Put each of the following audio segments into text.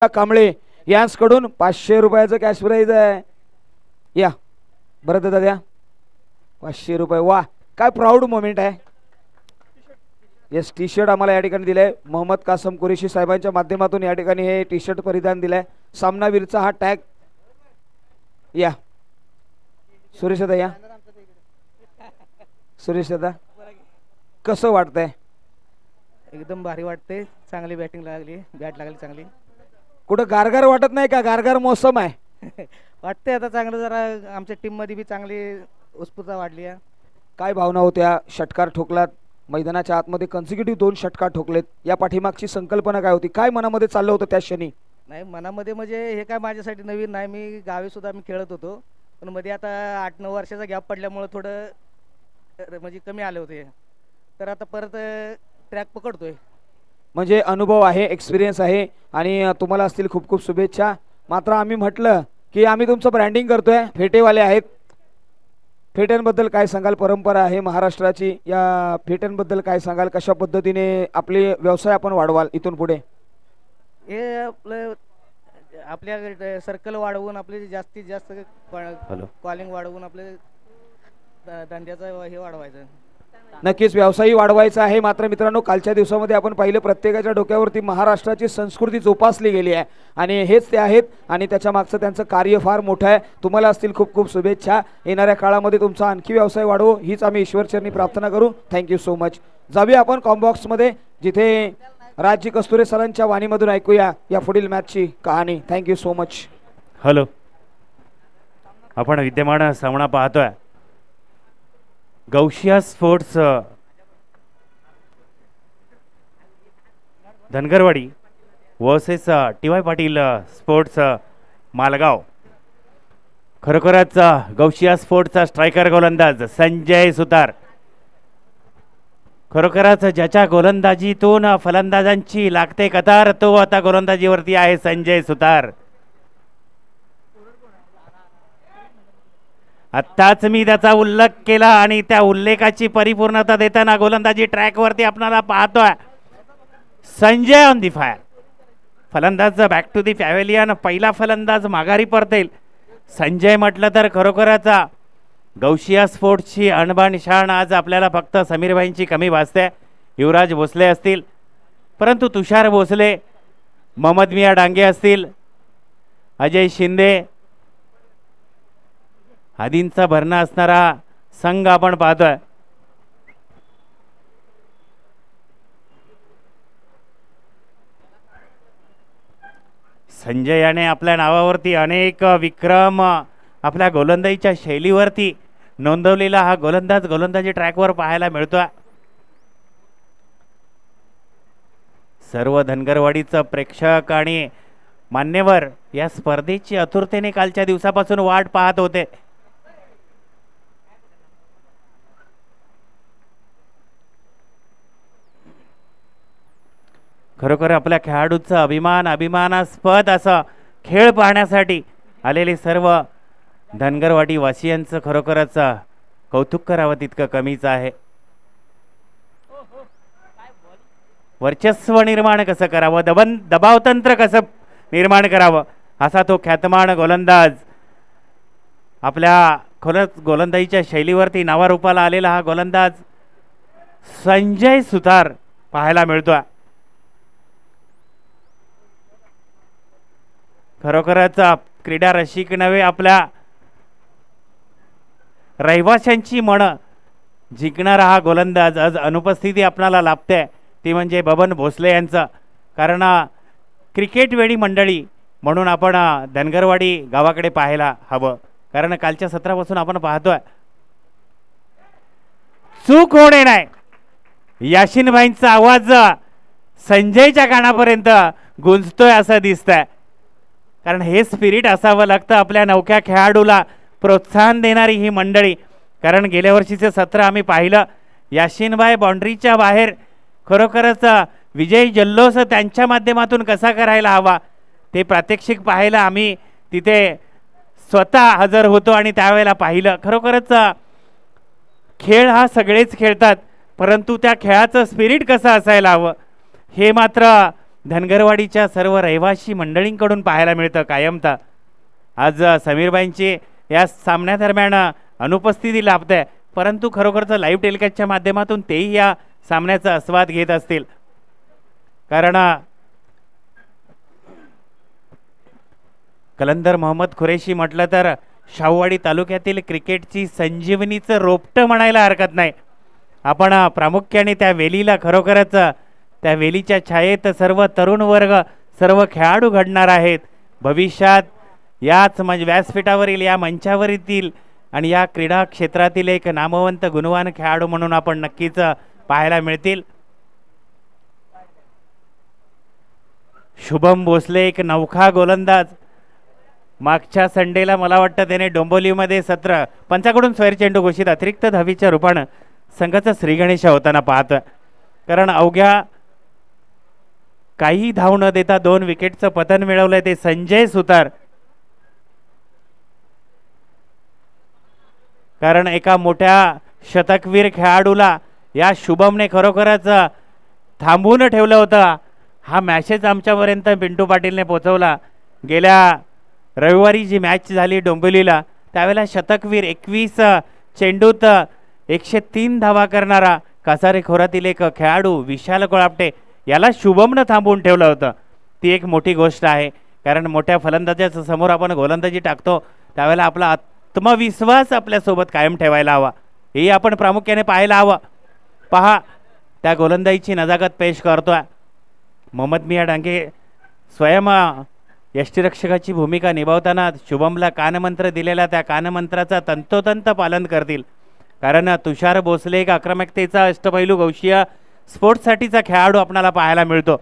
कांबळे यांकडून 500 रुपयाचं cash price आहे। या बरं दादा द्या 500 रुपये। वा काय प्राऊड मोमेंट आहे। येस टी शर्ट आम्हाला या ठिकाणी दिलाय मोहम्मद कासम कुरेशी साहेबांच्या माध्यमातून या ठिकाणी हे टी शर्ट परिधान दिलाय। सामनावीरचा हा टॅग या सुरेश दादा या सुरेश दादा कसं वाटतंय? एकदम भारी वाटते। चांगली बॅटिंग लागली बॅट लागली चांगली। कुठं गारगार वाटत नाही का? गारगार मौसम आहे वाटते आता चांगलं जरा आमच्या टीम मध्ये बी चांगली उत्स्फूर्तता वाढली आहे। काय भावना होत्या? षटकार ठोकलात मैदानाच्या आतमध्ये कन्सिक्युटिव्ह 2 षटकार ठोकलेत या पाठीमागची संकल्पना काय होती? काय मनामध्ये चाललं होतं त्या क्षणी? नाही मनामध्ये म्हणजे हे काय माझ्यासाठी नवीन नाही। मी गावी सुद्धा मी खेळत होतो पण मध्ये आता 8-9 वर्षाचा गॅप पडल्यामुळे थोडं म्हणजे कमी आले होते तर आता परत ट्रॅक पकडतोय। म्हणजे अनुभव आहे एक्सपिरियन्स आहे आणि तुम्हाला असतील खूप खूप शुभेच्छा। मात्र आम्ही म्हटलं की आम्ही तुमचं ब्रँडिंग करतोय फेटेवाले आहेत। फेट्यांबद्दल काय सांगाल? परंपरा आहे महाराष्ट्राची या फेट्यांबद्दल काय सांगाल? कशा पद्धतीने आपले व्यवसाय आपण वाढवाल इथून पुढे? हे आपलं आपल्या सर्कल वाढवून आपले जास्तीत जास्त कॉलिंग वाढवून आपले धंद्याचं हे वाढवायचं। नक्कीच व्यवसायही वाढवायचा आहे। मात्र मित्रांनो कालच्या दिवसामध्ये आपण पाहिलं प्रत्येकाच्या डोक्यावरती महाराष्ट्राची संस्कृती जोपासली गेली आहे आणि हेच ते आहेत आणि त्याच्या मागचं त्यांचं कार्य फार मोठं आहे। तुम्हाला असतील खूप खूप शुभेच्छा। येणाऱ्या काळामध्ये तुमचा आणखी व्यवसाय वाढवो हीच आम्ही ईश्वरचरणी प्रार्थना करू। Thank you so much. जाऊया आपण कॉम्बॉक्स मध्ये जिथे राजजी कस्तुरे सरांच्या वाणीमधून ऐकूया या पुढील मॅचची कहाणी। Thank you so much. हॅलो आपण विद्यमान सामना पाहतोय Gausiya sports Dhangarwadi versus T Y. Patil sports Malgaon. खरोखरच गौशिया स्पोर्ट्सचा स्ट्रायकर गोलंदाज संजय सुतार खरोखरच ज्याच्या गोलंदाजीतून फलंदाजांची लागते कतार तो आता गोलंदाजीवरती आहे संजय सुतार। आत्ताच मी त्याचा उल्लेख केला आणि त्या उल्लेखाची परिपूर्णता देताना गोलंदाजी ट्रॅकवरती आपल्याला पाहतोय संजय ऑन दी फायर। फलंदाज बॅक टू दी पॅव्हेलियन पहिला फलंदाज माघारी परतेल। संजय म्हटलं तर खरोखरच गौशिया स्पोर्ट्सची अणबाण शान आज आपल्याला फक्त समीरभाईंची कमी भासते। युवराज भोसले असतील परंतु तुषार भोसले मोहम्मद मिया डांगे असतील अजय शिंदे आदींचा भरणा असणारा संघ आपण पाहतोय। संजय याने आपल्या नावावरती अनेक विक्रम आपल्या गोलंदाजीच्या शैलीवरती नोंदवलेला हा गोलंदाज गोलंदाजी ट्रॅकवर पाहायला मिळतोय। सर्व धनगरवाडीचं प्रेक्षक आणि मान्यवर या स्पर्धेची आतुरतेने कालच्या दिवसापासून वाट पाहत होते। खरोखर आपल्या खेळाडूंचं अभिमानास्पद असं खेळ पाहण्यासाठी आलेले सर्व धनगरवाडी वासियांचं खरोखरच कौतुक करावं तितकं कमीच आहे। वर्चस्व निर्माण कसं करावं दबाव तंत्र कसं निर्माण करावं असा तो ख्यातमान गोलंदाज आपल्या गोलंदाजीच्या शैलीवरती नावारूपाला आलेला हा गोलंदाज संजय सुतार पाहायला मिळतोय। खरोखरच क्रीडा रसिक नव्हे आपल्या रहिवाशांची मन जिंकणारा हा गोलंदाज आज अनुपस्थिती आपल्याला लाभते ती म्हणजे बबन भोसले यांचं। कारण क्रिकेट वेळी मंडळी म्हणून आपण धनगरवाडी गावाकडे पाहायला हवं कारण कालच्या सत्रापासून आपण पाहतोय चूक होणे नाही याशिनभाईंचा आवाज संजयच्या कानापर्यंत गुंजतोय असं दिसतंय। कारण हे स्पिरिट असावं लागतं आपल्या नौक्या खेळाडूला प्रोत्साहन देणारी ही मंडळी। कारण गेल्या वर्षीचे सत्र आम्ही पाहिलं याशिनभाई बाउंड्रीच्या बाहेर खरोखरच विजयी जल्लोष त्यांच्या माध्यमातून कसा करायला हवा ते प्रात्यक्षिक पाहायला आम्ही तिथे स्वतः हजर होतो आणि त्यावेळेला पाहिलं। खरोखरच खेळ हा सगळेच खेळतात परंतु त्या खेळाचं स्पिरिट कसं असायला हवं हे मात्र धनगरवाडीच्या सर्व रहिवासी मंडळींकडून पाहायला मिळतं कायमता. आज समीरबाईंची या सामन्यादरम्यान अनुपस्थिती लाभते, परंतु खरोखरच लाईव्ह टेलिकास्टच्या माध्यमातून तेही या सामन्याचा आस्वाद घेत असतील. कारण कलंदर मोहम्मद खुरेशी म्हटलं तर शाहूवाडी तालुक्यातील क्रिकेटची संजीवनीचं रोपटं म्हणायला हरकत नाही. आपण प्रामुख्याने त्या वेलीला खरोखरच त्या वेलीच्या छायेत सर्व तरुण वर्ग सर्व खेळाडू घडणार आहेत. भविष्यात याच व्यासपीठावरील या मंचावर येतील आणि या क्रीडा क्षेत्रातील एक नामवंत गुणवान खेळाडू म्हणून आपण नक्कीच पाहायला मिळतील. शुभम भोसले एक नवखा गोलंदाज. मागच्या संडेला मला वाटतं त्याने डोंबिवलीमध्ये 17 पंचाकडून स्वैर चेंडू घोषित अतिरिक्त धावीच्या रूपानं संघाचा श्रीगणेश होताना पाहतोय. कारण अवघ्या काही धाव न देता 2 विकेटचं पतन मिळवलंय ते संजय सुतार. कारण एका मोठ्या शतकवीर खेळाडूला या शुभमने खरोखरच थांबवून ठेवलं होतं. हा मॅसेज आमच्यापर्यंत पिंटू पाटीलने पोहोचवला. गेल्या रविवारी जी मॅच झाली डोंबिवलीला त्यावेळेला शतकवीर 21 चेंडूत 103 धावा करणारा कासारे खोऱ्यातील एक खेळाडू विशाल कोळापटे याला शुभमनं थांबवून ठेवलं होतं. ती एक मोठी गोष्ट आहे. कारण मोठ्या फलंदाजाच्या समोर आपण गोलंदाजी टाकतो त्यावेळेला आपला आत्मविश्वास आपल्यासोबत कायम ठेवायला हवा. हे आपण प्रामुख्याने पाहायला हवं. पहा त्या गोलंदाजीची नजाकत पेश करतोय मोहम्मद मिया डांगे. स्वयं यष्टीरक्षकाची भूमिका निभावताना शुभमला कानमंत्र दिलेला त्या कानमंत्राचा तंतोतंत पालन करतील. कारण तुषार भोसले एक आक्रमकतेचा अष्टपैलू गौशीय स्पोर्ट्ससाठीचा खेळाडू आपल्याला पाहायला मिळतो.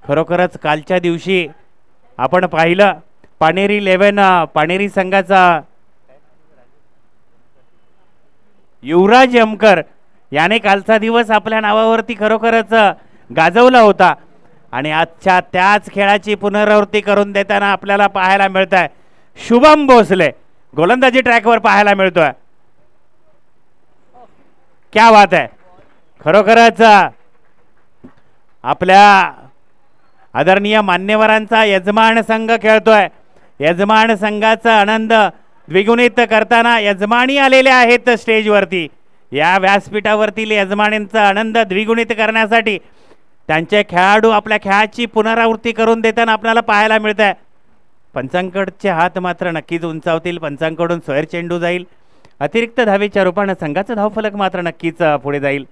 खरोखरच कालच्या दिवशी आपण पाहिलं पाणेरी 11 पाणेरी संघाचा युवराज यमकर याने कालचा दिवस आपल्या नावावरती खरोखरच गाजवला होता. आणि आजच्या त्याच खेळाची पुनरावृत्ती करून देताना आपल्याला पाहायला मिळत आहे शुभम भोसले गोलंदाजी ट्रॅकवर पाहायला मिळतोय. क्या बात आहे. खरोखरच आपल्या आदरणीय मान्यवरांचा यजमान संघ खेळतोय. यजमान संघाचा आनंद द्विगुणित करताना यजमानी आलेले आहेत स्टेजवरती. या व्यासपीठावरतील यजमानींचा आनंद द्विगुणित करण्यासाठी त्यांचे खेळाडू आपल्या खेळाची पुनरावृत्ती करून देताना आपल्याला पाहायला मिळत आहे. पंचांकडचे हात मात्र नक्कीच उंचावतील. पंचांकडून स्वैर चेंडू जाईल. अतिरिक्त धावेच्या रूपाने संघाचा धावफलक मात्र नक्कीच पुढे जाईल.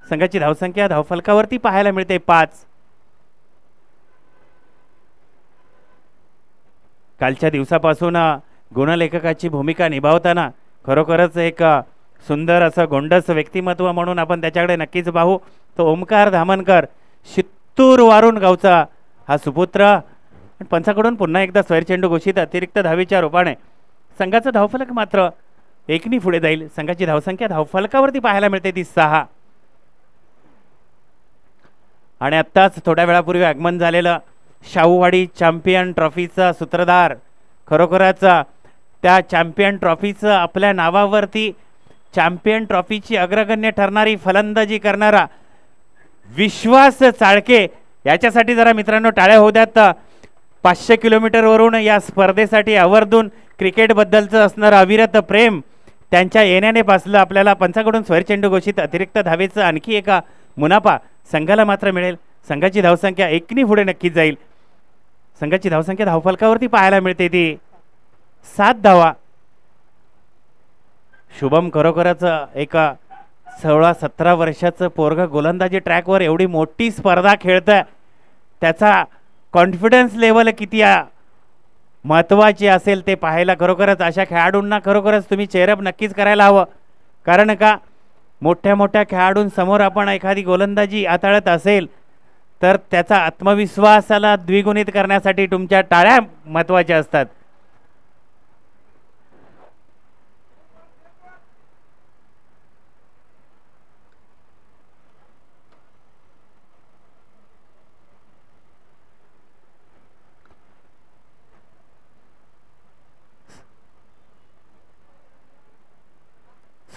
संघाची धावसंख्या धावफलकावरती पाहायला मिळते 5. कालच्या दिवसापासून गुणलेखकाची भूमिका निभावताना खरोखरच एक सुंदर असं गोंडस व्यक्तिमत्व म्हणून आपण त्याच्याकडे नक्कीच पाहू. तो ओमकार धामनकर शित्तूर वारून गावचा हा सुपुत्र. पंचाकडून पुन्हा एकदा स्वैर चेंडू घोषित अतिरिक्त धावेच्या रूपाने संघाचं धावफलक मात्र 1 पुढे जाईल. संघाची धावसंख्या धावफलकावरती पाहायला मिळते ती 6. आणि आत्ताच थोड्या वेळापूर्वी आगमन झालेलं शाहूवाडी चॅम्पियन ट्रॉफीचा सूत्रधार खरोखरच त्या चॅम्पियन ट्रॉफीचं आपल्या नावावरती चॅम्पियन ट्रॉफीची अग्रगण्य ठरणारी फलंदाजी करणारा विश्वास चाळके याच्यासाठी जरा मित्रांनो टाळ्या होऊ द्यात. 500 किलोमीटरवरून या स्पर्धेसाठी आवर्जून क्रिकेटबद्दलचं असणारं अविरत प्रेम त्यांच्या येण्याने पासलं. आपल्याला पंचाकडून स्वैर चेंडू घोषित अतिरिक्त धावेचं आणखी एका मुनाफा संघाला मात्र मिळेल. संघाची धावसंख्या 1 पुढे नक्कीच जाईल. संघाची धावसंख्या धावफलकावरती पाहायला मिळते ती 7 धावा. शुभम खरोखरच एक 16-17 वर्षाचं पोरग गोलंदाजी ट्रॅकवर एवढी मोठी स्पर्धा खेळतंय. त्याचा कॉन्फिडन्स लेवल किती महत्त्वाची असेल ते पाहायला खरोखरच अशा खेळाडूंना खरोखरच तुम्ही चेअरअप नक्कीच करायला हवं. कारण का मोठ्या मोठ्या खेळाडूंसमोर आपण एखादी गोलंदाजी हाताळत असेल तर त्याचा आत्मविश्वासाला द्विगुणित करण्यासाठी तुमच्या टाळ्या महत्त्वाच्या असतात.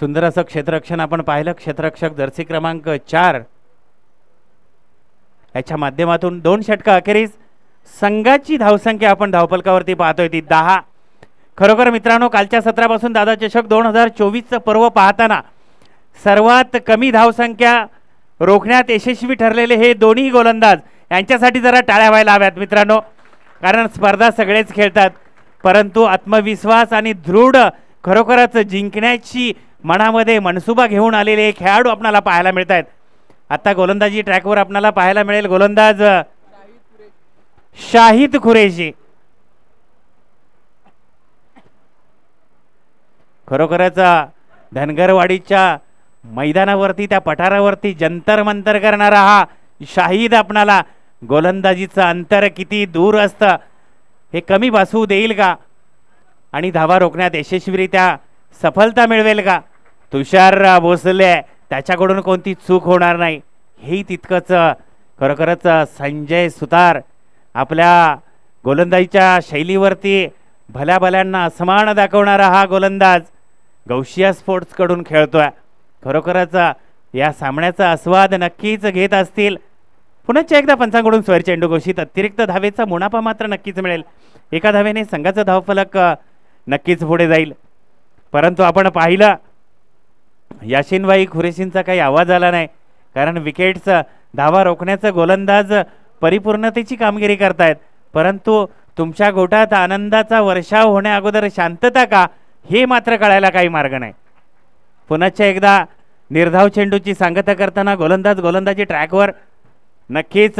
सुंदर असं क्षेत्ररक्षण आपण पाहिलं. क्षेत्ररक्षक जर्सी क्रमांक 4 याच्या माध्यमातून 2 षटकं अखेरीस संघाची धावसंख्या आपण धावफलकावरती पाहतोय ती 10. खरोखर मित्रांनो, कालच्या सत्रापासून दादा चषक 2024चं पर्व पाहताना सर्वात कमी धावसंख्या रोखण्यात यशस्वी ठरलेले हे दोन्ही गोलंदाज यांच्यासाठी जरा टाळ्या व्हायला हव्यात मित्रांनो. कारण स्पर्धा सगळेच खेळतात, परंतु आत्मविश्वास आणि दृढ खरोखरच जिंकण्याची मनामध्ये मनसुबा घेऊन आलेले खेळाडू आपल्याला पाहायला मिळत आहेत. आता गोलंदाजी ट्रॅकवर आपल्याला पाहायला मिळेल गोलंदाज शाहिद कुरेशी. खरोखरच धनगरवाडीच्या मैदानावरती त्या पठारावरती जंतर मंतर करणारा हा शाहिद आपणाला गोलंदाजीचं अंतर किती दूर असतं हे कमी बसवू देईल का आणि धावा रोखण्यात यशस्वीरित्या सफलता मिळवेल का. तुषार भोसले त्याच्याकडून कोणती चूक होणार नाही हेही तितकंच खरोखरच संजय सुतार आपल्या गोलंदाजीच्या शैलीवरती भल्या भल्यांना असमान दाखवणारा हा गोलंदाज गौशिया स्पोर्ट्सकडून खेळतोय. खरोखरच या सामन्याचा आस्वाद नक्कीच घेत असतील. पुन्हा एकदा पंचांकडून स्वर चेंडू घोषित. अतिरिक्त धावेचा मुनाफा मात्र नक्कीच मिळेल. एका धावेने संघाचा धावफलक नक्कीच पुढे जाईल. परंतु आपण पाहिलं याशिनभाई खुरेशींचा काही आवाज आला नाही, कारण विकेट्स धावा रोखण्याचा गोलंदाज परिपूर्णतेची कामगिरी करतायत. परंतु तुमच्या गोटात आनंदाचा वर्षाव होण्या अगोदर शांतता का हे मात्र कळायला काही मार्ग नाही. पुन्हा एकदा निर्धाव चेंडूची सांगता करताना गोलंदाजी ट्रॅकवर नक्कीच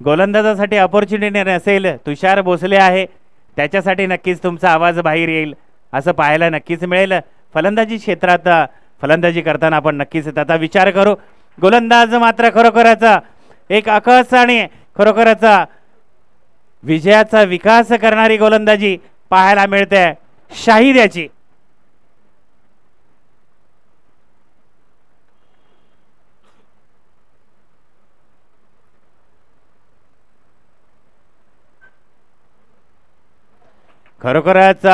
गोलंदाजासाठी अपॉर्च्युनिटी नसेल. तुषार भोसले आहे त्याच्यासाठी नक्कीच तुमचा आवाज बाहेर येईल असं पाहायला नक्कीच मिळेल. फलंदाजी क्षेत्रात फलंदाजी करताना आपण नक्कीच त्याचा विचार करू. गोलंदाज मात्र खरोखरच एक आकस आणि खरोखरच विजयाचा विकास करणारी गोलंदाजी पाहायला मिळते शाहिद याची. खरोखरच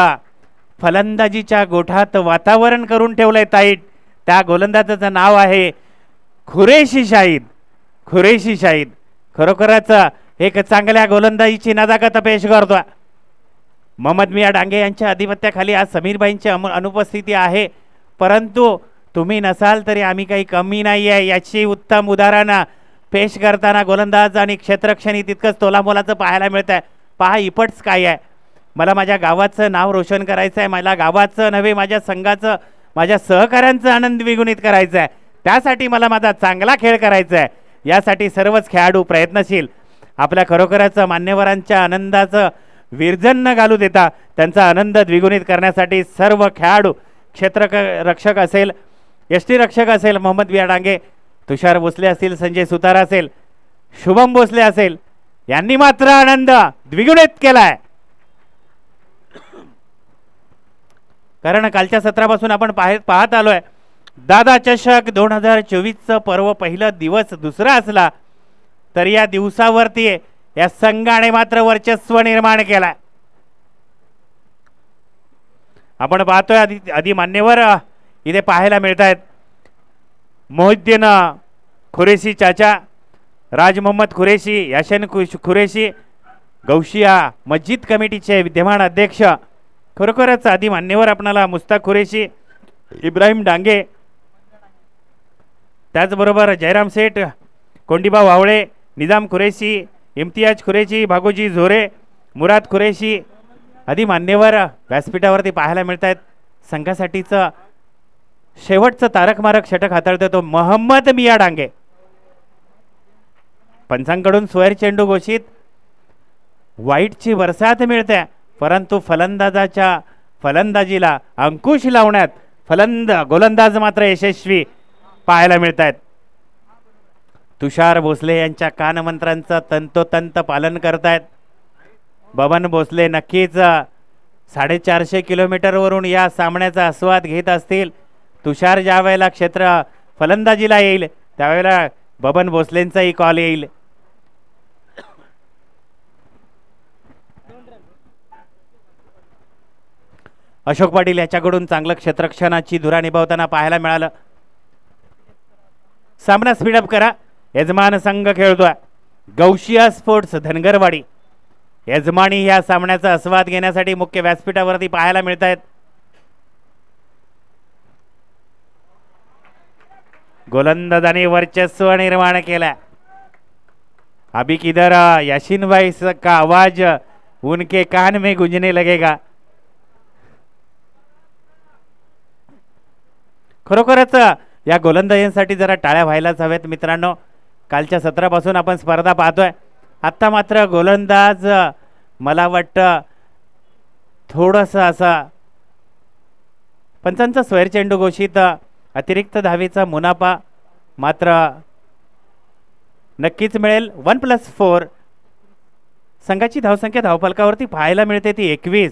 फलंदाजीच्या गोठात वातावरण करून ठेवलंय ताईट. त्या गोलंदाजाचं नाव आहे खुरेशी शाहिद. खुरेशी शाहिद खरोखरच एक चांगल्या गोलंदाजीची नजाकत पेश करतोय. मोहम्मद मिया डांगे यांच्या आधिपत्याखाली आज समीरबाईंची अनुपस्थिती आहे, परंतु तुम्ही नसाल तरी आम्ही काही कमी नाही आहे याची उत्तम उदाहरण पेश करताना गोलंदाज आणि क्षेत्ररक्षणी तितकंच तोलामोलाचं पाहायला मिळत आहे. पहा इपट्स काय आहे. मला माझ्या गावाचं नाव रोशन करायचं आहे, मला गावाचं नव्हे माझ्या संघाचं माझ्या सहकाऱ्यांचं आनंद द्विगुणित करायचं आहे. त्यासाठी मला माझा चांगला खेळ करायचा आहे. यासाठी सर्वच खेळाडू प्रयत्नशील. आपल्या खरोखरच मान्यवरांच्या आनंदाचं विरजन न घालू देता त्यांचा आनंद द्विगुणित करण्यासाठी सर्व खेळाडू क्षेत्ररक्षक असेल, यष्टीरक्षक असेल मोहम्मद मिया डांगे, तुषार भोसले असतील, संजय सुतार असेल, शुभम भोसले असेल, यांनी मात्र आनंद द्विगुणित केलाय. कारण कालच्या सत्रापासून आपण पाहत आलोय दादा चषक 2024चं पर्व पहिला दिवस दुसरा असला तर या दिवसावरती या संघाने मात्र वर्चस्व निर्माण केलाय. आपण पाहतोय आधी मान्यवर इथे पाहायला मिळत आहेत. मोहिद्दीन खुरेशी चाचा, राज मोहम्मद खुरेशी, याशन खुरेशी, गौशिया मस्जिद कमिटीचे विद्यमान अध्यक्ष, खरोखरच आधी मान्यवर आपणाला मुस्ताक खुरेशी, इब्राहिम डांगे, त्याचबरोबर जयराम सेठ, कोंडीबा वावळे, निजाम खुरेशी, इम्तियाज खुरेशी, भागोजी झोरे, मुराद खुरेशी आदी मान्यवर व्यासपीठावरती पाहायला मिळत आहेत. संघासाठीचं शेवटचं तारक मारक षटक हाताळतो तो मोहम्मद मिया डांगे. पंचांकडून स्वर चेंडू घोषित. वाईटची बरसात मिळते, परंतु फलंदाजाच्या फलंदाजीला अंकुश लावण्यात गोलंदाज मात्र यशस्वी पाहायला मिळत आहेत. तुषार भोसले यांच्या कानमंत्रांचं तंतोतंत पालन करतायत. बबन भोसले नक्कीच 450 किलोमीटरवरून या सामन्याचा आस्वाद घेत असतील. तुषार ज्या वेळेला क्षेत्र फलंदाजीला येईल त्यावेळेला बबन भोसलेंचाही कॉल येईल. अशोक पाटील याच्याकडून चांगलं क्षेत्ररक्षणाची धुरा निभावताना पाहायला मिळालं. सामना स्पीडअप करा. यजमान संघ खेळतोय गौशिया स्पोर्ट्स धनगरवाडी. यजमानी या सामन्याचा आस्वाद घेण्यासाठी मुख्य व्यासपीठावरती पाहायला मिळत आहेत. गोलंदाजाने वर्चस्व निर्माण केला. अभी किधर याशीन भाई का आवाज उनके कान में गूंजने लगेगा. खरोखरच या गोलंदाजांसाठी जरा टाळ्या व्हायलाच हव्यात मित्रांनो. कालच्या सत्रापासून आपण स्पर्धा पाहतोय. आता मात्र गोलंदाज मला वाटतं थोडंसं असा पंचांचा स्वैर चेंडू घोषित. अतिरिक्त धावेचा मुनाफा मात्र नक्कीच मिळेल. 1+4 संघाची धावसंख्या धावफलकावरती पाहायला मिळते ती 21.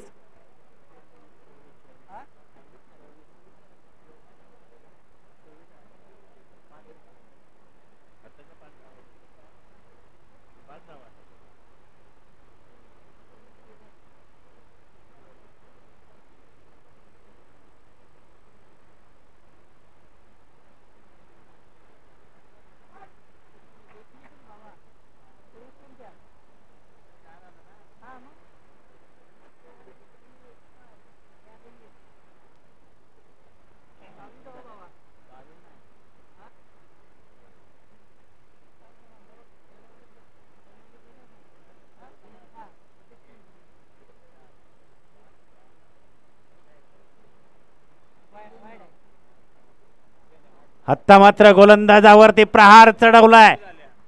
आत्ता मात्र गोलंदाजावरती प्रहार चढवलाय.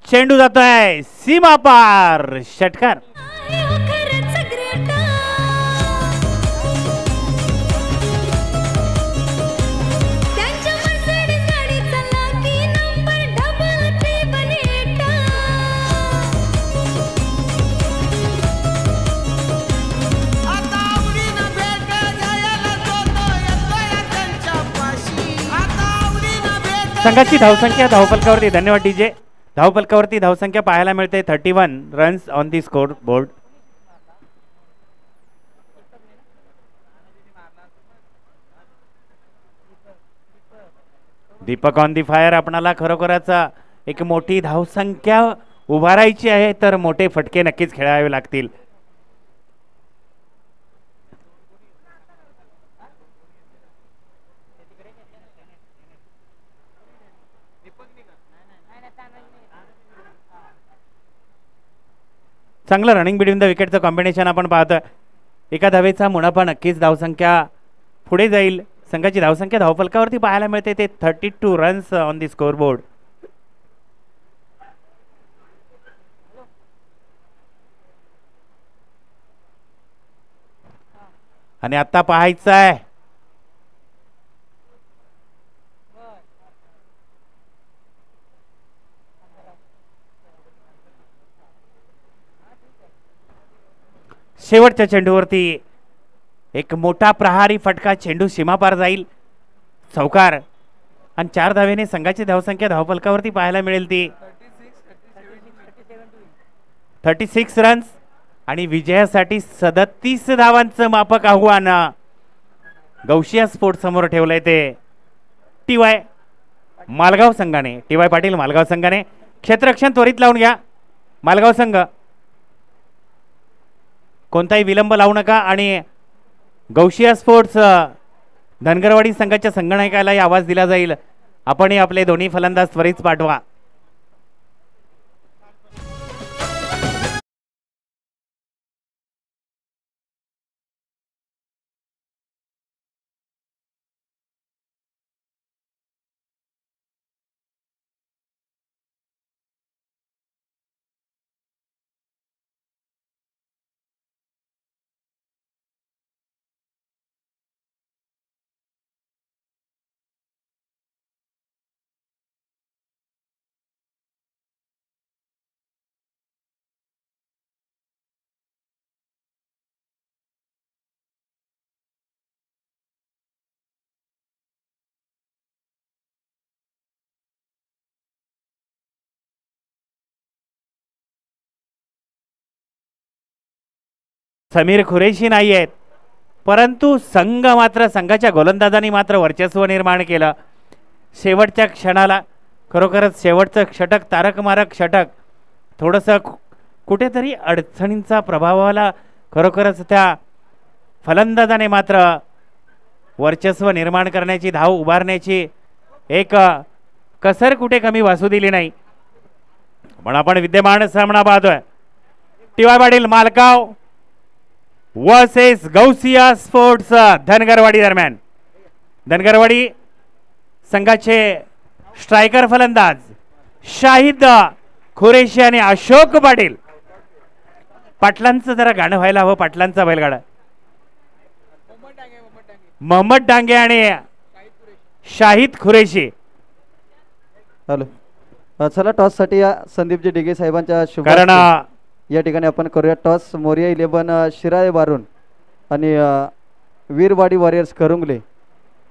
चेंडू जातोय सीमा पार. षटकार. संघाची धावसंख्या धावफलकावरती धन्यवाद डीजे. धावफलकावरती धावसंख्या पाहायला मिळते 31 runs on the score board. Deepak on the fire. आपणाला खरोखरच एक मोठी धावसंख्या उभारायची आहे तर मोठे फटके नक्कीच खेळावे लागतील. चांगलं रनिंग बिटवीन द विकेटचं कॉम्बिनेशन आपण पाहतोय. एका धावेचा मुनाफा नक्कीच धावसंख्या पुढे जाईल. संघाची धावसंख्या धावफलकावरती पाहायला मिळते ते 32 runs on the score board. आणि आता पाहायचं आहे शेवटच्या चेंडूवरती एक मोठा प्रहारी फटका. चेंडू सीमापार जाईल. चौकार. आणि 4 धावेने संघाची धावसंख्या धावफलकावरती पाहायला मिळेल ती 36 रन्स. आणि विजयासाठी 37 धावांचं मापक आव्हान गौशिया स्पोर्ट्स समोर ठेवलंय ते TY मालगाव संघाने. TY पाटील मालगाव संघाने. क्षेत्ररक्षण त्वरित लावून घ्या मालगाव संघ. कोणताही विलंब लावू नका. आणि गौशिया स्पोर्ट्स धनगरवाडी संघाच्या संगणकालाही आवाज दिला जाईल. आपणही आपले दोन्ही फलंदाज त्वरित पाठवा. समीर खुरेशी नाही आहेत. परंतु संघाच्या गोलंदाजांनी मात्र वर्चस्व निर्माण केलं. शेवटच्या क्षणाला खरोखरच शेवटचं षटक तारकमारक षटक थोडंसं कुठेतरी अडचणींचा प्रभावाला खरोखरच त्या फलंदाजाने मात्र वर्चस्व निर्माण करण्याची धाव उभारण्याची एक कसर कुठे कमी वासू दिली नाही. पण आपण विद्यमान सामना पाहतोय. TY Patil Malgaon versus Gausia sports Dhangarwadi दरम्यान. धनगरवाडी संघाचे स्ट्रायकर फलंदाज शाहिद खुरेशी आणि अशोक पाटील. पाटलांचं जरा गाणं व्हायला हवं. पाटलांचा बैलगाडा मोहम्मद डांगे आणि शाहिद खुरेशी. हॅलो चला टॉस साठी या संदीपजी डिगे साहेबांच्या शुभ कारण या ठिकाणी आपण करूया टॉस. मोरिया 11 शिराळे बारून आणि वीरवाडी वॉरियर्स करुंगले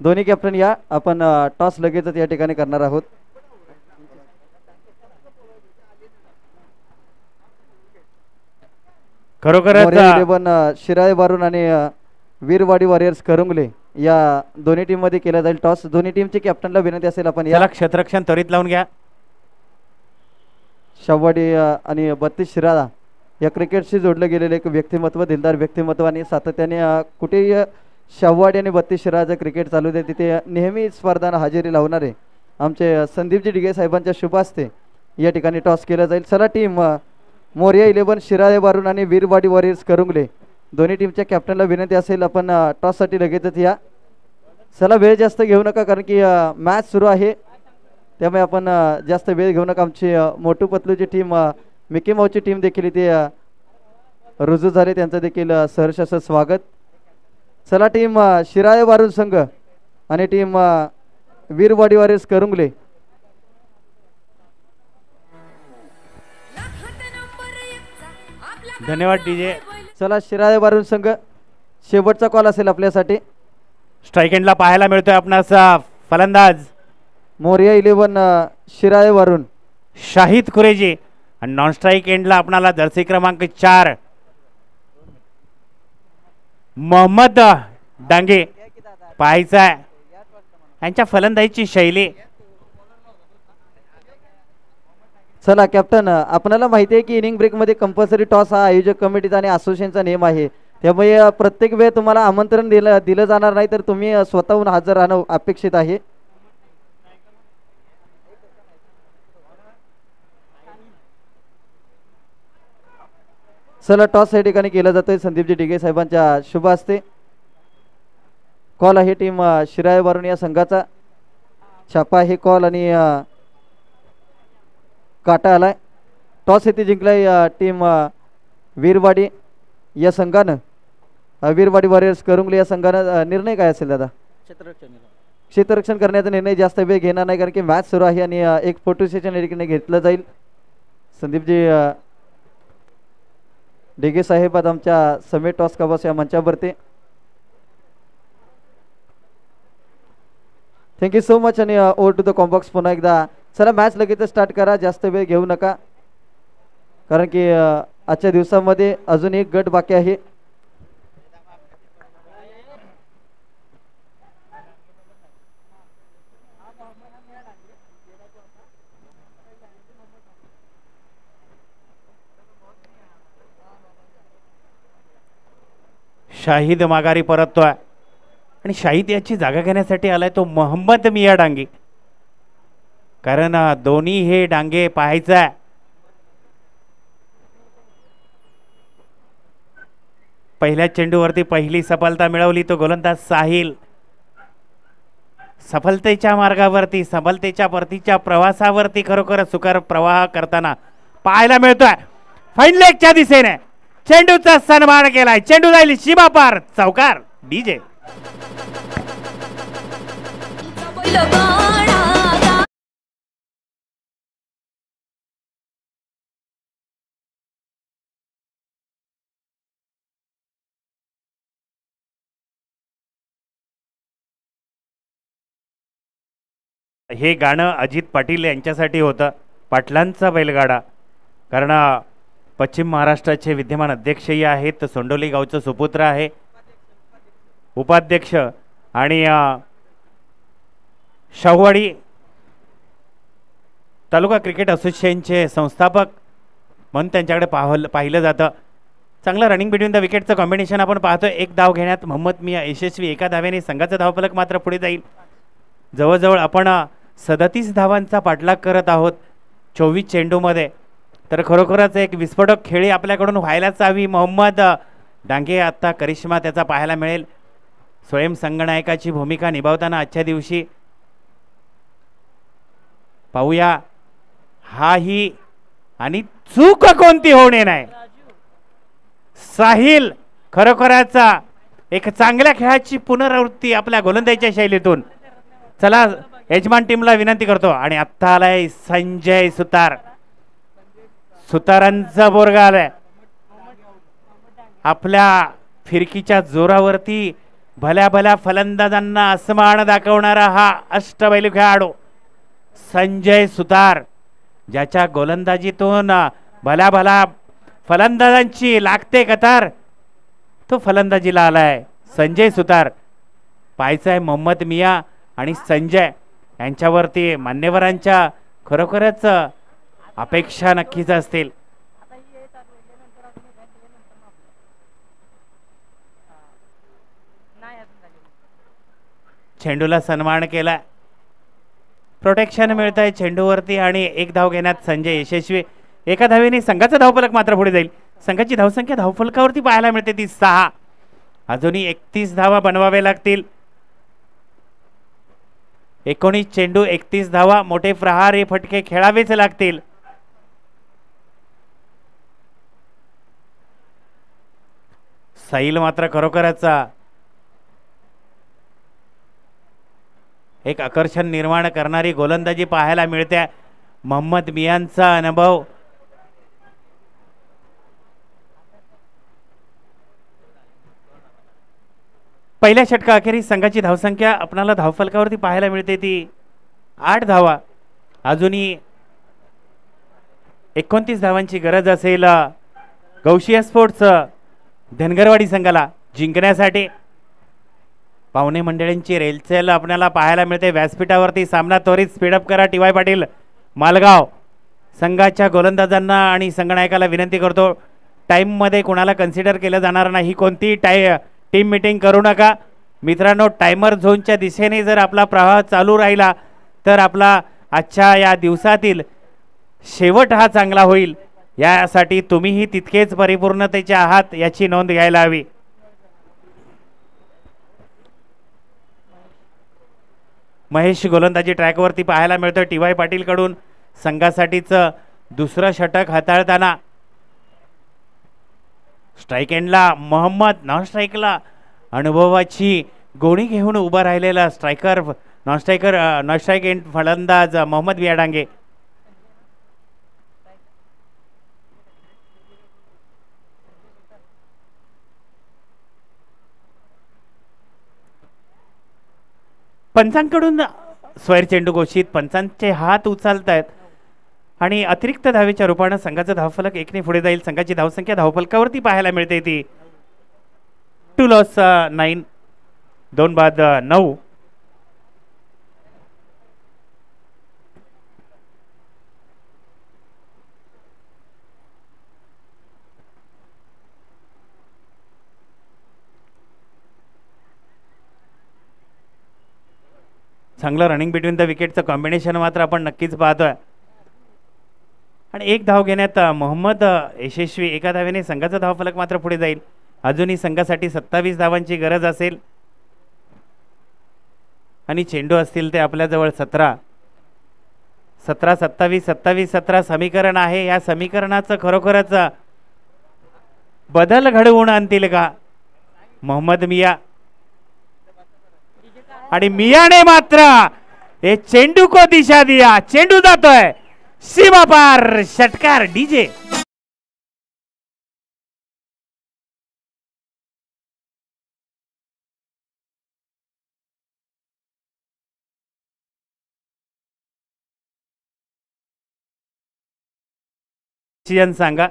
दोन्ही कॅप्टन या. आपण टॉस लगेचच या ठिकाणी करणार आहोत. खरोखरच मोरिया 11 शिराळे बारून आणि वीरवाडी वॉरियर्स करुंगले या दोन्ही टीम मध्ये केला जाईल टॉस. दोन्ही टीमची कॅप्टनला विनंती असेल आपण या क्षेत्ररक्षण त्वरित लावून घ्या. शव्वाडी आणि 32 शिराळा या क्रिकेटशी जोडलं गेलेलं एक व्यक्तिमत्व, दिलदार व्यक्तिमत्व आणि सातत्याने कुठेही शव्वाडी आणि 32 शिराळाचं क्रिकेट चालू दे तिथे नेहमी स्पर्धांना हजेरी लावणारे आमचे संदीपजी डिगे साहेबांच्या शुभ हस्ते या ठिकाणी टॉस केला जाईल. चला टीम मोरिया 11 शिराळे बारून आणि वीरवाडी वॉरियर्स करुंगले दोन्ही टीमच्या कॅप्टनला विनंती असेल आपण टॉससाठी लगेचच या. चला वेळ जास्त घेऊ नका कारण की मॅच सुरू आहे त्यामुळे आपण जास्त वेळ घेऊ नका. आमची मोटू पतलूची टीम मिकी माऊची टीम देखील इथे रुजू झाले त्यांचं देखील सहर्ष असं स्वागत. चला टीम शिराळे बारून संघ आणि टीम वीरवाडी वॉरियर्स करुंगले. धन्यवाद डीजे. चला शिराळे बारून संघ शेवटचा कॉल असेल आपल्यासाठी. स्ट्राईक एंडला पाहायला मिळतोय आपणास फलंदाज मोरिया 11 शिराळे वरून शाहिद खुरेजी आणि नॉन स्ट्राईक एंडला आपणाला जर्सी क्रमांक 4 मोहम्मद डांगे पाहायचा आहे. यांच्या फलंदाजीची शैली. चला कॅप्टन आपल्याला माहिती आहे की इनिंग ब्रेक मध्ये कंपल्सरी टॉस हा आयोजक कमिटीचा आणि असोसिएशनचा नियम आहे. त्यामुळे प्रत्येक वेळ तुम्हाला आमंत्रण दिलं जाणार नाही तर तुम्ही स्वतःहून हजर राहणं अपेक्षित आहे. चला टॉस या ठिकाणी केला जातोय संदीपजी डिगे साहेबांच्या शुभ हस्ते. कॉल आहे टीम शिराळे बारून या संघाचा. छापा आहे कॉल आणि काटा आलाय. टॉस येथे जिंकलाय टीम वीरवाडी या संघानं. वीरवाडी वॉरियर्स करुंगले या संघानं निर्णय काय असेल दादा? क्षेत्ररक्षण करण्याचा निर्णय जास्त वेळ घेणार नाही कारण की मॅच सुरू आहे आणि एक फोटो सेशन या ठिकाणी घेतलं जाईल. संदीपजी डिगे साहेब आज आमच्या समेट टॉस कबस या मंचावरती. थँक्यू सो मच आणि ओव्हर टू द कॉम्बॉक्स पुन्हा एकदा. चला मॅच लगेच स्टार्ट करा. जास्त वेळ घेऊ नका कारण की आजच्या दिवसामध्ये अजून एक गट बाकी आहे. शाहिद माघारी परततोय आणि शाहिद याची जागा घेण्यासाठी आलाय तो मोहम्मद मिया डांगे. कारण दोन्ही हे डांगे पाहायचा. पहिल्या चेंडूवरती पहिली सफलता मिळवली तो गोलंदाज साहिल. सफलतेच्या मार्गावरती सफलतेच्या परतीच्या प्रवासावरती खरोखर सुकर प्रवाह करताना पाहायला मिळतोय. फाईन लेगच्या दिशेने चेंडूचा सन्मान केलाय. चेंडू जाईल सीमा पार. चौकार डीजे. हे गाणं अजित पाटील यांच्यासाठी होतं. पाटलांचा बैलगाडा. कारण पश्चिम महाराष्ट्राचे विद्यमान अध्यक्षही आहेत. सोंडोली गावचं सुपुत्र आहे. उपाध्यक्ष आणि शाहूवाडी तालुका क्रिकेट असोसिएशनचे संस्थापक म्हणून त्यांच्याकडे पाहिलं जातं. चांगलं रनिंग बिटवीन द विकेटचं कॉम्बिनेशन आपण पाहतोय. एक धाव घेण्यात मोहम्मद मिया यशस्वी, एका धाव्याने संघाचा धावफलक मात्र पुढे जाईल. जवळजवळ आपण 37 धावांचा पाठलाग करत आहोत 24 चेंडूमध्ये. तर खरोखरच एक विस्फोटक खेळी आपल्याकडून व्हायलाच हवी. मोहम्मद डांगे आता करिश्मा त्याचा पाहायला मिळेल. स्वयं संगनायकाची भूमिका निभावताना आजच्या दिवशी पाहूया हाही आणि चूक कोणती होणे नाही. साहिल खरोखरच एक चांगल्या खेळाची पुनरावृत्ती आपल्या गोलंदाजीच्या शैलीतून. चला यजमान टीमला विनंती करतो. आणि आत्ता आलाय संजय सुतार. सुतारांचा बोरगा आलाय. आपल्या फिरकीच्या जोरावरती भल्या भल्या फलंदाजांना असमान दाखवणारा हा अष्टपैलू खेळाडू संजय सुतार, ज्याच्या गोलंदाजीतून भल्या भल्या फलंदाजांची लागते कतार, तो फलंदाजीला आलाय संजय सुतार. पाहायचं मोहम्मद मिया आणि संजय यांच्यावरती मान्यवरांच्या खरोखरच अपेक्षा नक्कीच असतील. चेंडूला सन्मान केला, प्रोटेक्शन मिळत आहे चेंडूवरती आणि एक धाव घेण्यात संजय यशस्वी. एका धावेने संघाचा धावफलक मात्र पुढे जाईल. संघाची धावसंख्या धावफलकावरती पाहायला मिळते ती 6. अजूनही 31 धावा बनवाव्या लागतील. 19 चेंडू 31 धावा. मोठे प्रहार हे फटके खेळावेच लागतील. साहिल मात्र खरोखरच एक आकर्षण निर्माण करणारी गोलंदाजी पाहायला मिळते. मोहम्मद मियांचा अनुभव पहिल्या षटका अखेरीस संघाची धावसंख्या आपल्याला धावफलकावरती पाहायला मिळते ती 8 धावा. अजूनही 29 धावांची गरज असेल गौशिया स्पोर्ट्स धनगरवाडी संघाला जिंकण्यासाठी. पाहुणे मंडळींची रेलचेल आपल्याला पाहायला मिळते व्यासपीठावरती. सामना त्वरित स्पीडअप करा. टी वाय पाटील मालगाव संघाच्या गोलंदाजांना आणि संघनायकाला विनंती करतो, टाईममध्ये कोणाला कन्सिडर केलं जाणार नाही. कोणती टीम मीटिंग करू नका मित्रांनो. टायमर झोनच्या दिशेने जर आपला प्रवाह चालू राहिला तर आपला आजच्या या दिवसातील शेवट हा चांगला होईल. यासाठी तुम्हीही तितकेच परिपूर्णतेचे आहात याची नोंद घ्यायला हवी. महेश गोलंदाजी ट्रॅकवरती पाहायला मिळतोय टी वाय पाटील कडून. संघासाठीच दुसरं षटक हाताळताना स्ट्राईक एंडला मोहम्मद, नॉन स्ट्राईकला अनुभवाची गोणी घेऊन उभा राहिलेला स्ट्रायकर नॉन स्ट्राईक एंड फलंदाज मोहम्मद मिया डांगे. पंचांकडून स्वैर चेंडू घोषित. पंचांचे हात उचलत आहेत आणि अतिरिक्त धावेच्या रूपाने संघाचा धावफलक 1 ने पुढे जाईल. संघाची धावसंख्या धावफलकावरती पाहायला मिळते ती 2 लॉस 9, 2 बाद 9. चांगलं रनिंग बिटवीन द विकेटचं कॉम्बिनेशन मात्र आपण नक्कीच पाहतोय. आणि एक धाव घेण्यात मोहम्मद यशस्वी. एका धावेने संघाचा धावफलक मात्र पुढे जाईल. अजूनही संघासाठी 27 धावांची गरज असेल आणि चेंडू असतील ते आपल्याजवळ 17. 17, 27, 27, 17 समीकरण आहे. या समीकरणाचं खरोखरच बदल घडवून आणतील का मोहम्मद मिया. आणि मियाने मात्र हे चेंडू को दिशा दिया. चेंडू जातोय सीमा पार. षटकार डीजे. सांगा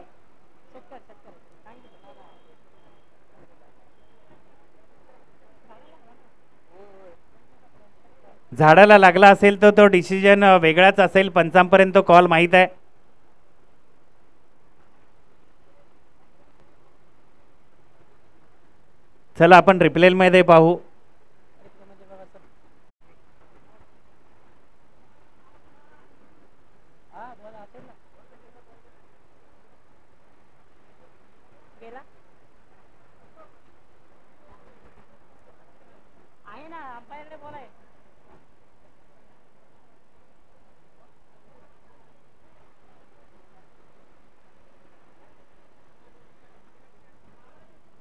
झाडाला लागला असेल तर तो डिसिजन वेगळाच असेल, पंचांपर्यंत कॉल माहीत आहे. चला आपण रिप्लेमध्ये पाहू.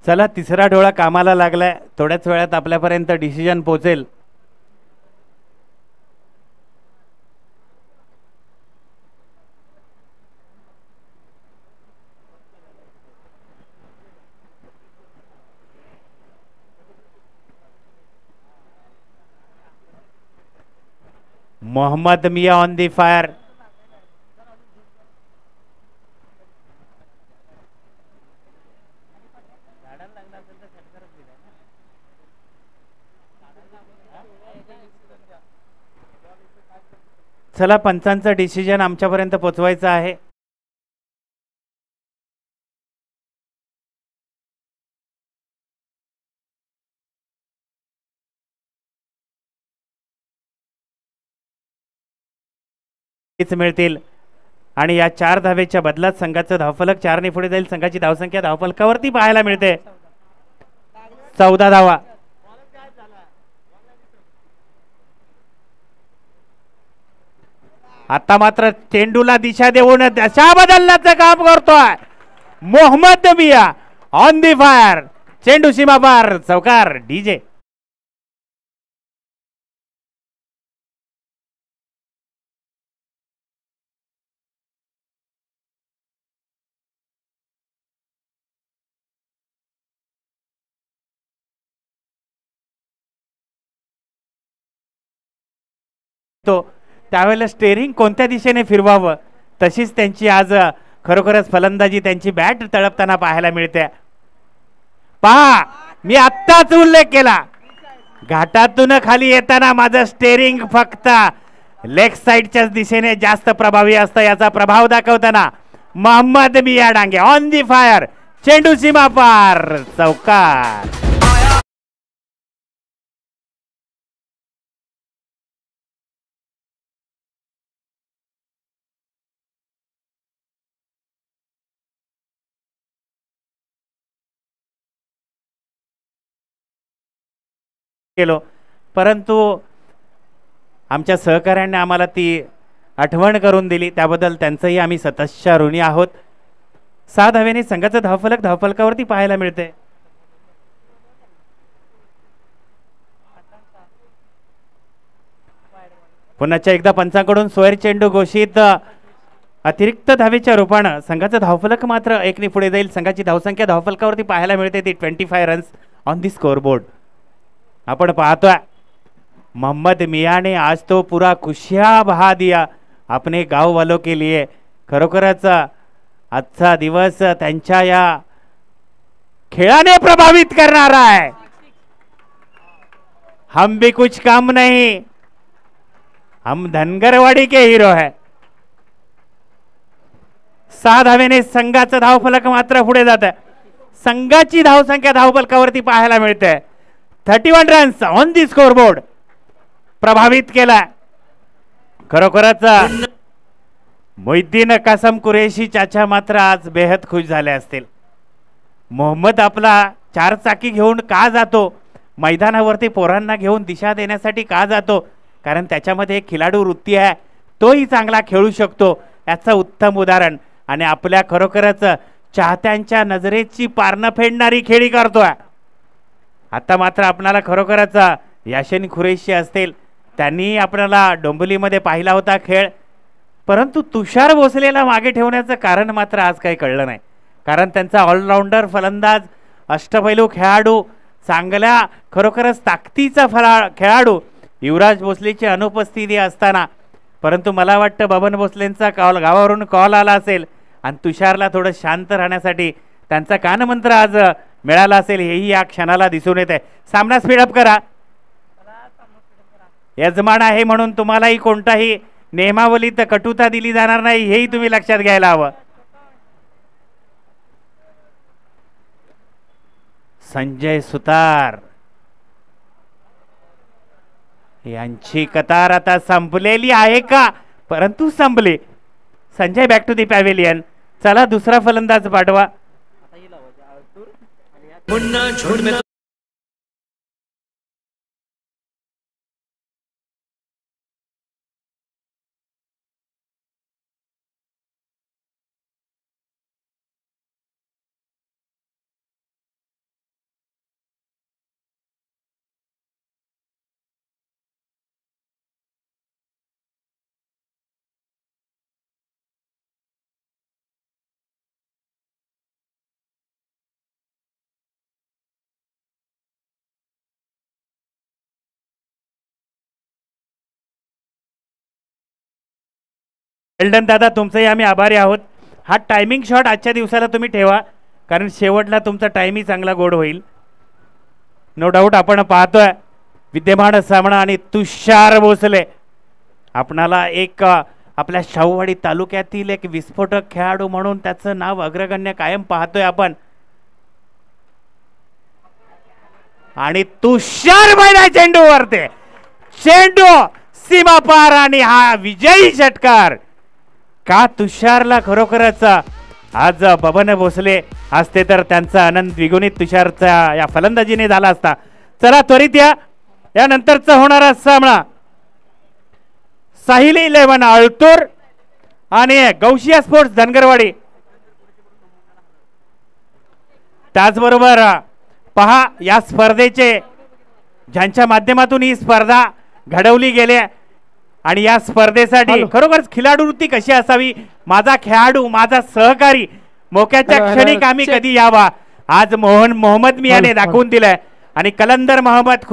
चला तिसरा डोळा कामाला लागलाय. थोड्याच वेळात आपल्यापर्यंत डिसिजन पोहोचेल. मोहम्मद मिया ऑन दी फायर. चला पंचांचं डिसिजन आमच्यापर्यंत पोचवायचं आहे. मिळतील आणि या 4 धावेच्या बदलात संघाचं धावफलक 4 ने पुढे जाईल. संघाची धावसंख्या धावफलकावरती पाहायला मिळते 14 धावा. आता मात्र चेंडूला दिशा देऊन दशा बदलण्याचं काम करतोय मोहम्मद मिया ऑन दी फायर. चेंडू सीमा पार, चौकार. डीजे तो त्यावेळेला स्टेरिंग कोणत्या दिशेने फिरवावं तशीच त्यांची आज खरोखरच फलंदाजी, त्यांची बॅट तळपताना पाहायला मिळते. पहा, मी आत्ताच उल्लेख केला, घाटातून खाली येताना माझं स्टेरिंग फक्त लेग साइडच्याच दिशेने जास्त प्रभावी असतं. याचा प्रभाव दाखवताना मोहम्मद मिया डांगे ऑन दी फायर. चेंडू सीमा पार, चौकार. केलो, परंतु आमच्या सहकाऱ्यांनी आम्हाला ती आठवण करून दिली, त्याबद्दल त्यांचंही आम्ही सततः ऋणी आहोत. 6 धावेने संघाचं धावफलक धावफलकावरती पाहायला मिळते. पुन्हा एकदा पंचांकडून सोयर चेंडू घोषित. अतिरिक्त धावेच्या रूपानं संघाचं धावफलक मात्र 1 ने पुढे जाईल. संघाची धावसंख्या धावफलकावरती पाहायला मिळते ती 25 रन्स ऑन दी स्कोरबोर्ड. आपण पाहतोय मोहम्मद मिया ने आज तो पूरा खुशियां बहा दिया अपने गांव वालों के लिए. खरोखरच आजचा दिवस त्यांच्या या खेळाने प्रभावित करणारा आहे. हम भी कुछ काम नहीं, हम धनगरवाडी के हीरो है. 6 धावेने संघाचं धावफलक मात्र पुढे जात आहे. संघाची धावसंख्या धावफलकावरती पाहायला मिळते 31 रन्स ऑन दी स्कोरबोर्ड. प्रभावित केला खरोखरच मोहिद्दीन कासम कुरेशी चाचा मात्र आज बेहद खुश झाले असतील. मोहम्मद आपला 4 चाकी घेऊन का जातो मैदानावरती, पोरांना घेऊन दिशा देण्यासाठी का जातो, कारण त्याच्यामध्ये एक खिलाडू वृत्ती आहे, तोही चांगला खेळू शकतो, याचं उत्तम उदाहरण. आणि आपल्या खरोखरच चाहत्यांच्या नजरेची पारणं फेडणारी खेळी करतोय. आता मात्र आपणाला खरोखरच याशिन कुरेशी असतील, त्यांनी आपल्याला डोंबिवलीमध्ये पाहिला होता खेळ, परंतु तुषार भोसलेला मागे ठेवण्याचं कारण मात्र आज काही कळलं नाही. कारण त्यांचा ऑलराऊंडर फलंदाज, अष्टपैलू खेळाडू, चांगल्या खरोखरच ताकदीचा खेळाडू युवराज भोसलेची अनुपस्थिती असताना, परंतु मला वाटतं बबन भोसलेंचा गावावरून कॉल आला असेल आणि तुषारला थोडं शांत राहण्यासाठी त्यांचा कानमंत्र आज मिळाला असेल, हेही या क्षणाला दिसून येत आहे. सामना स्पीडअप करा. यजमान आहे म्हणून तुम्हालाही कोणताही नियमावलीत कटुता दिली जाणार नाही, हेही तुम्ही लक्षात घ्यायला हवं. संजय सुतार यांची कतार आता संपलेली आहे का? परंतु संपली. Sanjay back to the pavilion. चला दुसरा फलंदाज पाठवा. वेल्डन दादा, तुमचंही आम्ही आभारी आहोत. हा टायमिंग शॉट आजच्या दिवसाला तुम्ही ठेवा, कारण शेवटला तुमचा टाइमही चांगला गोड होईल. नो डाऊट आपण पाहतोय विद्यमान सामना आणि तुषार भोसले आपणाला एक आपल्या शाहूवाडी तालुक्यातील एक विस्फोटक खेळाडू म्हणून त्याचं नाव अग्रगण्य कायम पाहतोय आपण. आणि तुषार मैदान चेंडूवरती चेंडू सीमा पार आणि हा विजयी षटकार. का तुषारला खरोखरच आज बबन भोसले असते तर त्यांचा आनंद द्विगुणित तुषारचा या फलंदाजीने झाला असता. चला त्वरित या नंतरचा होणारा सामना साहिल 11 आळतूर आणि गौशिया स्पोर्ट्स धनगरवाडी. त्याचबरोबर पहा या स्पर्धेचे ज्यांच्या माध्यमातून ही स्पर्धा घडवली गेली आणि या स्पर्धेसाठी खरोखरच खिलाडूवृत्ती कशी असावी, माझा खेळाडू माझा सहकारी मोक्याच्या क्षणी आम्ही कधी यावा, आज मोहम्मद मियाने दाखवून दिलाय. आणि कलंदर मोहम्मद